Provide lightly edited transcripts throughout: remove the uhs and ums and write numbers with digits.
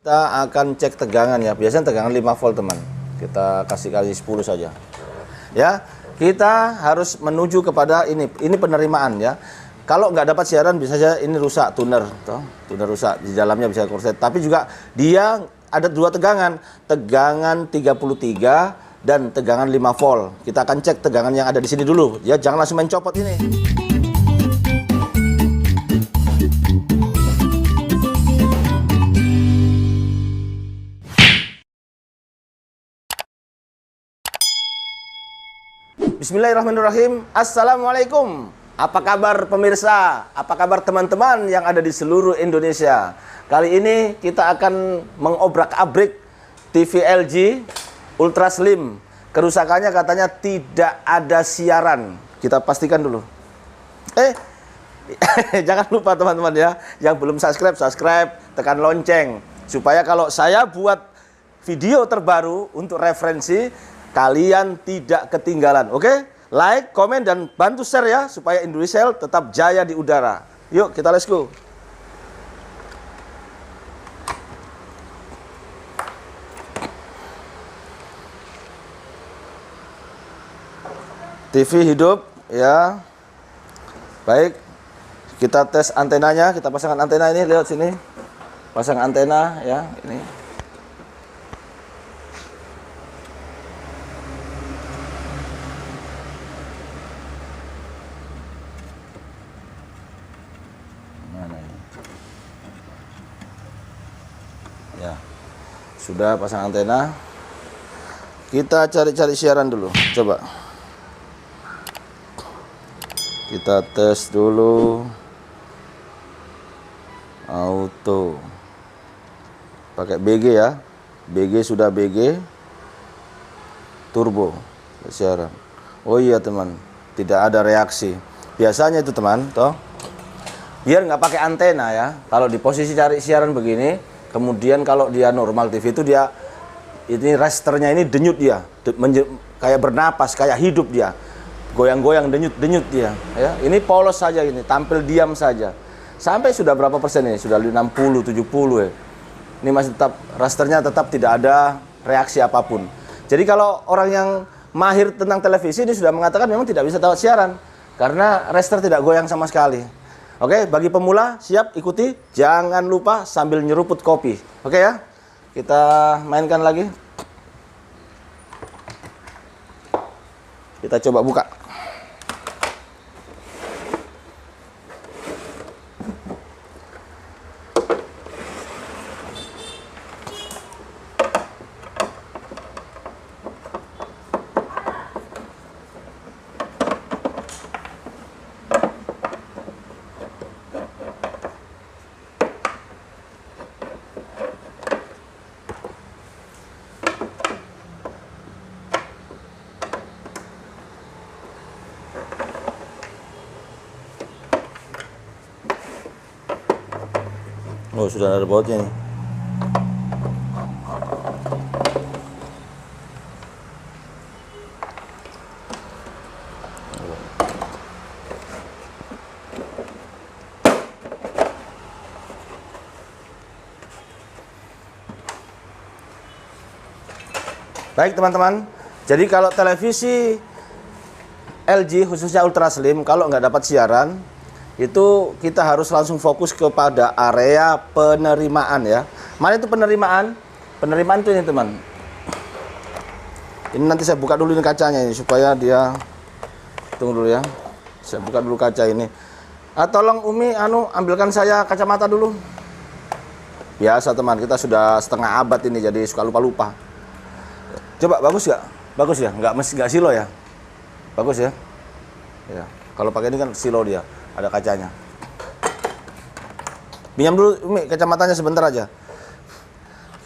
Kita akan cek tegangan ya. Biasanya tegangan 5 volt teman. Kita kasih 10 saja. Ya, kita harus menuju kepada ini. Ini penerimaan ya. Kalau nggak dapat siaran bisa saja ini rusak tuner, tuner rusak di dalamnya bisa korslet. Tapi juga dia ada dua tegangan, tegangan 33 dan tegangan 5 volt. Kita akan cek tegangan yang ada di sini dulu. Ya, jangan langsung main copot ini. Bismillahirrahmanirrahim. Assalamualaikum. Apa kabar pemirsa? Apa kabar teman-teman yang ada di seluruh Indonesia? Kali ini kita akan mengobrak-abrik TV LG Ultra Slim. Kerusakannya katanya tidak ada siaran. Kita pastikan dulu. Jangan lupa teman-teman ya, yang belum subscribe, tekan lonceng. Supaya kalau saya buat video terbaru untuk referensi, kalian tidak ketinggalan, oke? Like, komen, dan bantu share ya, supaya Indonesia tetap jaya di udara. Yuk, kita let's go. TV hidup, ya. Baik, kita tes antenanya, kita pasangkan antena ini, lihat sini. Pasang antena, ya, ini. Ya, sudah pasang antena. Kita cari-cari siaran dulu. Coba kita tes dulu. Auto. Pakai BG ya. BG sudah BG. Turbo siaran. Oh iya teman, tidak ada reaksi. Biasanya itu teman, toh. Biar nggak pakai antena ya. Kalau di posisi cari siaran begini, kemudian kalau dia normal TV itu dia ini rasternya ini denyut dia, kayak bernapas, kayak hidup dia, goyang-goyang, denyut dia. Ya, ini polos saja, ini tampil diam saja. Sampai sudah berapa persen ini? Sudah 60, 70 ya. Ini masih tetap rasternya tetap tidak ada reaksi apapun. Jadi kalau orang yang mahir tentang televisi ini sudah mengatakan memang tidak bisa dapat siaran karena raster tidak goyang sama sekali. Oke, bagi pemula siap ikuti, jangan lupa sambil nyeruput kopi. Oke ya, kita mainkan lagi. Kita coba buka. Oh, sudah ada bautnya nih. Baik teman-teman, jadi kalau televisi LG khususnya Ultra Slim, kalau nggak dapat siaran, itu kita harus langsung fokus kepada area penerimaan ya. Mana itu penerimaan? Penerimaan itu ini teman. Ini nanti saya buka dulu ini kacanya ini supaya dia, tunggu dulu ya. Saya buka dulu kaca ini. Tolong Umi, ambilkan saya kacamata dulu. Biasa teman, kita sudah setengah abad ini jadi suka lupa-lupa. Coba bagus gak? Bagus ya? Nggak silo ya? Bagus ya? Ya. Kalau pakai ini kan silo dia. Ada kacanya. Pinjam dulu Umi kacamatanya sebentar aja.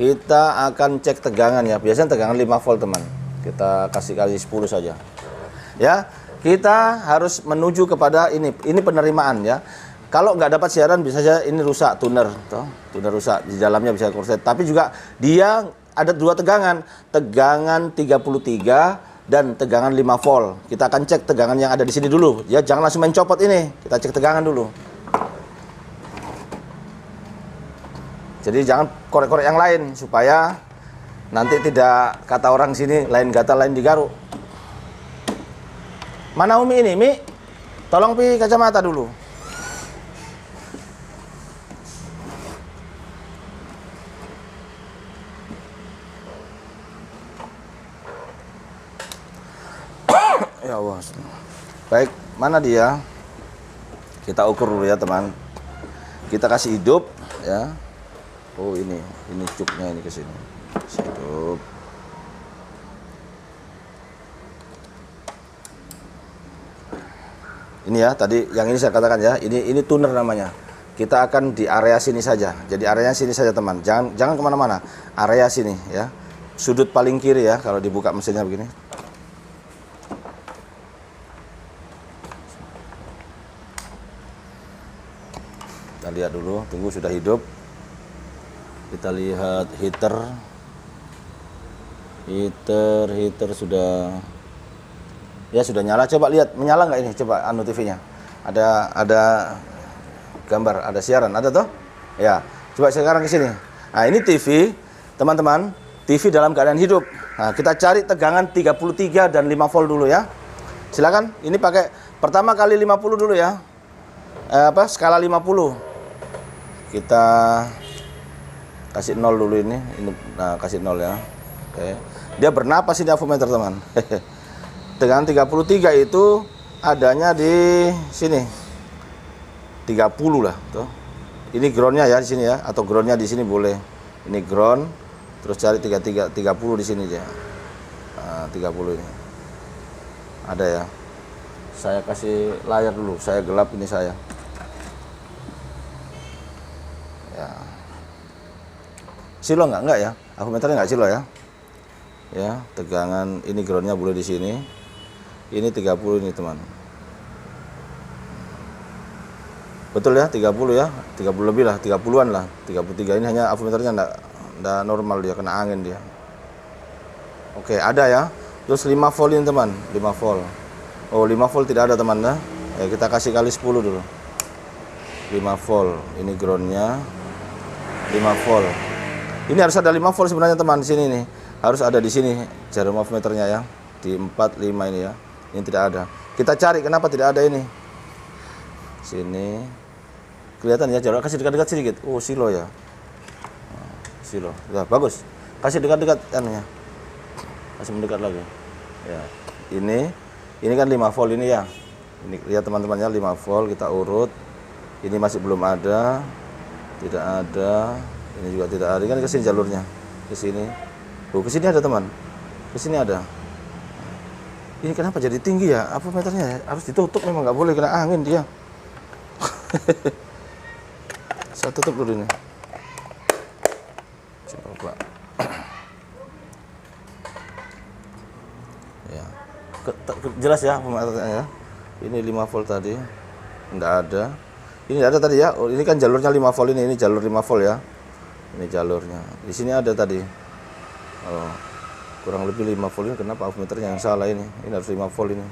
Kita akan cek tegangan ya. Biasanya tegangan 5 volt teman. Kita kasih 10 saja. Ya, kita harus menuju kepada ini. Ini penerimaan ya. Kalau nggak dapat siaran bisa saja ini rusak tuner, tuner rusak di dalamnya bisa korslet. Tapi juga dia ada dua tegangan, tegangan 33 dan tegangan 5 volt. Kita akan cek tegangan yang ada di sini dulu. Ya, jangan langsung main copot ini. Kita cek tegangan dulu. Jadi jangan korek-korek yang lain supaya nanti tidak kata orang sini lain gata lain digaruk. Mana Umi ini? Mi, tolong pi kacamata dulu. Ya Allah. Baik, mana dia? Kita ukur dulu ya teman. Kita kasih hidup ya. Oh ini cuknya ini ke sini. Kasih hidup. Ini ya tadi yang ini saya katakan ya. Ini tuner namanya. Kita akan di area sini saja. Jadi areanya sini saja teman. Jangan kemana-mana. Area sini ya. Sudut paling kiri ya kalau dibuka mesinnya begini. Kita lihat dulu, tunggu sudah hidup. Kita lihat heater sudah ya sudah nyala. Coba lihat menyala nggak ini? Coba anu TV-nya. Ada gambar, ada siaran, ada toh? Ya. Coba sekarang ke sini. Nah, ini TV, teman-teman. TV dalam keadaan hidup. Nah, kita cari tegangan 33 dan 5 volt dulu ya. Silakan. Ini pakai pertama kali 50 dulu ya. Skala 50. Kita kasih 0 dulu ini. Nah, kasih 0 ya. Oke. Dia bernapas ini avometer, teman. Tegangan 33 itu adanya di sini. 30 lah, tuh. Ini groundnya ya di sini ya, atau groundnya di sini boleh. Ini ground, terus cari 30 di sini dia. Nah, 30 ini. Ada ya. Saya kasih layar dulu, saya gelap ini saya. Ya. Silo enggak ya? Avometernya enggak silo ya. Ya, tegangan ini groundnya boleh di sini. Ini 30 ini, teman. Betul ya, 30 ya. 30 lebih lah, 30-an lah. 33 ini hanya avometernya enggak normal dia, kena angin dia. Oke, ada ya. Terus 5 volt ini, teman. 5 volt. Oh, 5 volt tidak ada, teman ya. Kita kasih kali 10 dulu. 5 volt. Ini groundnya. 5 volt. Ini harus ada 5 volt sebenarnya, teman, di sini nih. Harus ada di sini jarum avometernya ya. Di 45 ini ya. Ini tidak ada. Kita cari kenapa tidak ada ini. Sini. Kelihatan ya jarum, kasih dekat-dekat sedikit. Oh, silo ya. Silo. Ya, bagus. Kasih dekat-dekat anunya. Kasih mendekat lagi. Ya. Ini kan 5 volt ini ya. Ini lihat teman-temannya 5 volt, kita urut. Ini masih belum ada. Tidak ada, ini juga tidak ada. Kan ke sini jalurnya, ke sini. Oh, ke sini ada, teman. Ke sini ada. Ini kenapa jadi tinggi ya? Avometernya harus ditutup, memang nggak boleh kena angin dia. Saya tutup dulu ini. Coba. Ya. Jelas ya avometernya ya. Ini 5 volt tadi. Nggak ada. Ini ada tadi ya. Oh, ini kan jalurnya 5 volt ini jalur 5 volt ya. Ini jalurnya. Di sini ada tadi. Oh, kurang lebih 5 volt ini. Kenapa avometernya yang salah ini? Ini harus 5 volt ini.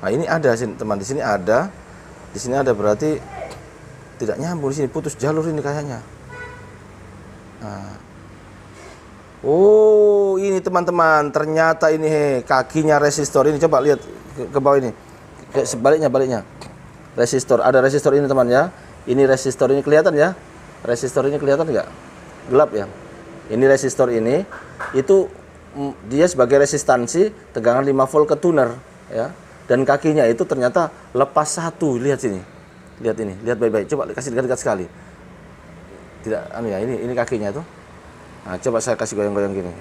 Nah, ini ada teman, di sini ada. Di sini ada berarti tidak nyambung, di sini putus jalur ini kayaknya. Nah. Oh, ini teman-teman, ternyata ini kakinya resistor ini. Coba lihat ke bawah ini. Baliknya. Resistor, ada resistor ini, teman ya. Ini resistor ini kelihatan ya. Resistor ini kelihatan enggak? Gelap ya. Ini resistor ini itu dia sebagai resistansi tegangan 5 volt ke tuner ya. Dan kakinya itu ternyata lepas satu. Lihat sini. Lihat ini, lihat baik-baik. Coba kasih dekat-dekat sekali. Tidak ya, ini kakinya tuh. Nah, coba saya kasih goyang-goyang gini.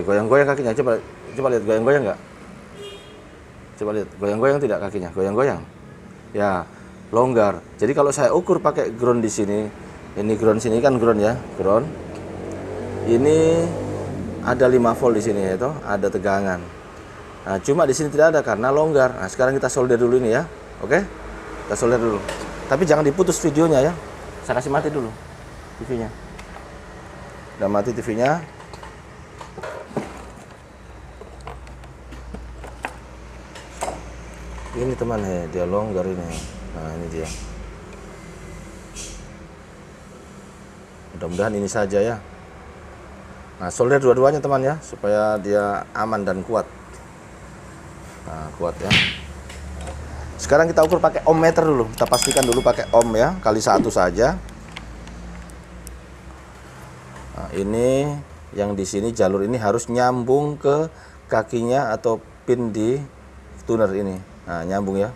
Goyang-goyang kakinya. Coba lihat goyang-goyang enggak? Coba lihat, goyang-goyang tidak kakinya? Goyang-goyang. Ya, longgar. Jadi kalau saya ukur pakai ground di sini, ini ground sini kan ground ya, ground. Ini ada 5 volt di sini itu, ada tegangan. Nah, cuma di sini tidak ada karena longgar. Nah, sekarang kita solder dulu ini ya. Oke? Kita solder dulu. Tapi jangan diputus videonya ya. Saya kasih mati dulu TV-nya. Udah mati TV-nya. Ini teman dia longgar ini. Nah, ini dia. Mudah-mudahan ini saja ya. Nah, solder dua-duanya teman ya, supaya dia aman dan kuat. Nah, kuat ya. Sekarang kita ukur pakai ohm meter dulu. Kita pastikan dulu pakai ohm ya, kali 1 saja. Nah, ini yang di sini jalur ini harus nyambung ke kakinya atau pin di tuner ini. Nah, nyambung ya.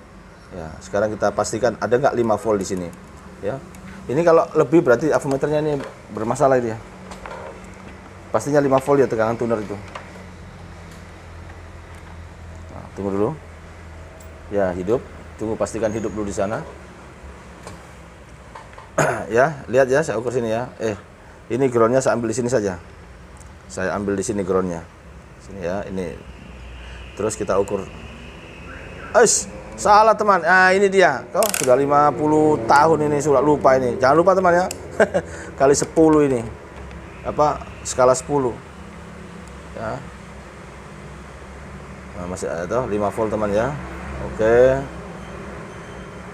Ya, sekarang kita pastikan ada nggak 5 volt di sini. Ya. Ini kalau lebih berarti avometernya ini bermasalah dia. Pastinya 5 volt ya tegangan tuner itu. Nah, tunggu dulu. Ya, hidup. Tunggu, pastikan hidup dulu di sana. Ya, lihat ya, saya ukur sini ya. Ini groundnya saya ambil di sini saja. Saya ambil di sini groundnya. Sini ya, ini. Terus kita ukur. Salah teman. Nah, ini dia. Oh, sudah 50 tahun ini sudah lupa ini. Jangan lupa teman ya. Kali 10 ini. Skala 10. Ya. Nah, masih ada tuh 5 volt teman ya. Oke.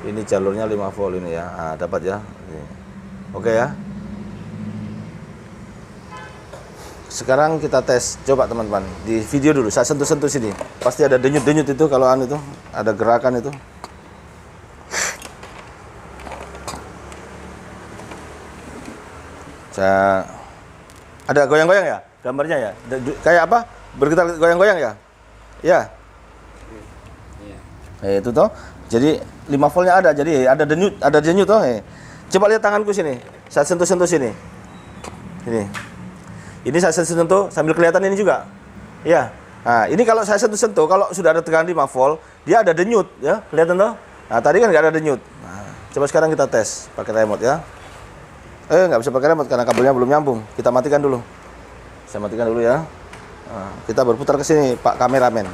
Ini jalurnya 5 volt ini ya. Nah, dapat ya. Oke ya. Sekarang kita tes, coba teman-teman di video dulu. Saya sentuh-sentuh sini, pasti ada denyut-denyut itu kalau itu ada gerakan itu. Ada goyang-goyang ya gambarnya ya, kayak apa bergetar goyang-goyang ya, ya. Itu toh, jadi 5 voltnya ada, jadi ada denyut toh. Coba lihat tanganku sini, saya sentuh-sentuh sini, ini. Ini saya sentuh sambil kelihatan ini juga. Ya. Nah, ini kalau saya sentuh-sentuh, kalau sudah ada tegangan 5 volt, dia ada denyut ya. Kelihatan toh? Nah, tadi kan nggak ada denyut. Nah, coba sekarang kita tes pakai remote ya. Nggak bisa pakai remote karena kabelnya belum nyambung. Kita matikan dulu. Saya matikan dulu ya. Nah, kita berputar ke sini, Pak kameramen.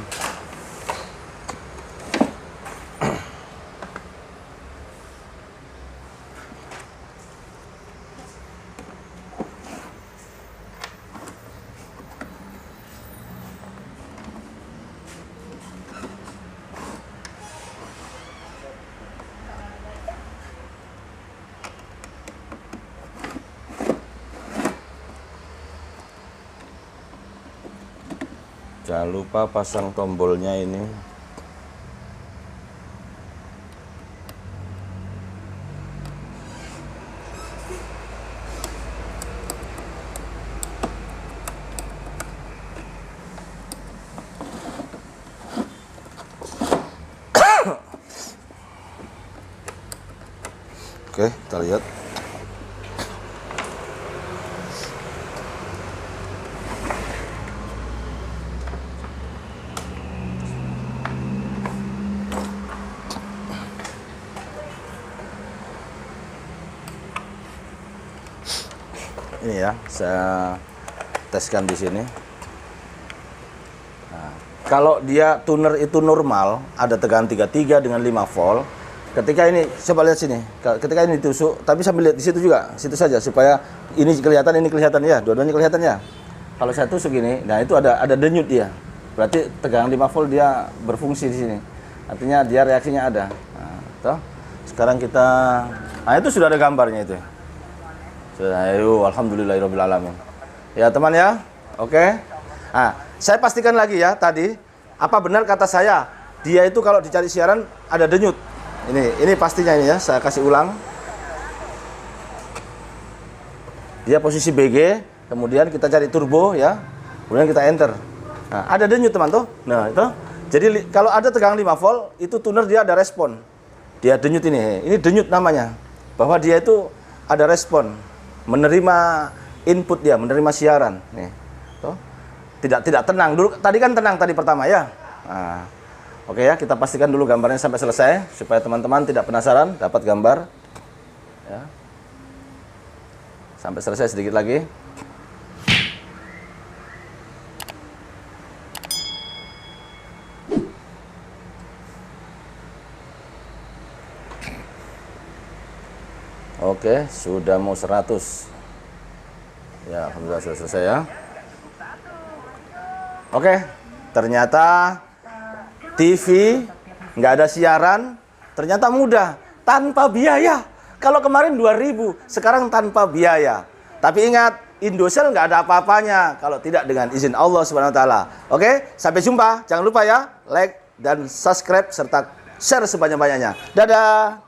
Jangan lupa pasang tombolnya ini. Oke, kita lihat. Ini ya, saya teskan di sini. Nah, kalau dia tuner itu normal, ada tegangan 33 dengan 5 volt. Ketika ini, coba lihat sini. Ketika ini ditusuk, tapi sambil lihat di situ juga, situ saja supaya ini kelihatan ya, dua-duanya kelihatan ya. Kalau saya tusuk gini, nah itu ada denyut dia. Berarti tegangan 5 volt dia berfungsi di sini. Artinya dia reaksinya ada. Nah, toh. Sekarang kita, nah itu sudah ada gambarnya itu. Ayo, alhamdulillahirabbil alamin. Ya teman ya, oke. Nah, saya pastikan lagi ya tadi, apa benar kata saya? Dia itu kalau dicari siaran ada denyut. Ini pastinya ini ya, saya kasih ulang. Dia posisi BG, kemudian kita cari turbo ya, kemudian kita enter. Nah, ada denyut teman tuh. Nah itu, jadi kalau ada tegangan 5 volt, itu tuner dia ada respon. Dia denyut ini denyut namanya, bahwa dia itu ada respon. Menerima input dia, menerima siaran. Nih, tuh. Tidak tenang dulu. Tadi kan tenang tadi pertama ya. Nah, oke ya, kita pastikan dulu gambarnya sampai selesai supaya teman-teman tidak penasaran, dapat gambar. Ya. Sampai selesai sedikit lagi. Oke, sudah mau 100. Ya, alhamdulillah sudah selesai ya. Oke, ternyata TV nggak ada siaran, ternyata mudah, tanpa biaya. Kalau kemarin 2000, sekarang tanpa biaya. Tapi ingat, Indosel nggak ada apa-apanya kalau tidak dengan izin Allah Subhanahu wa taala. Oke, sampai jumpa. Jangan lupa ya, like dan subscribe serta share sebanyak-banyaknya. Dadah.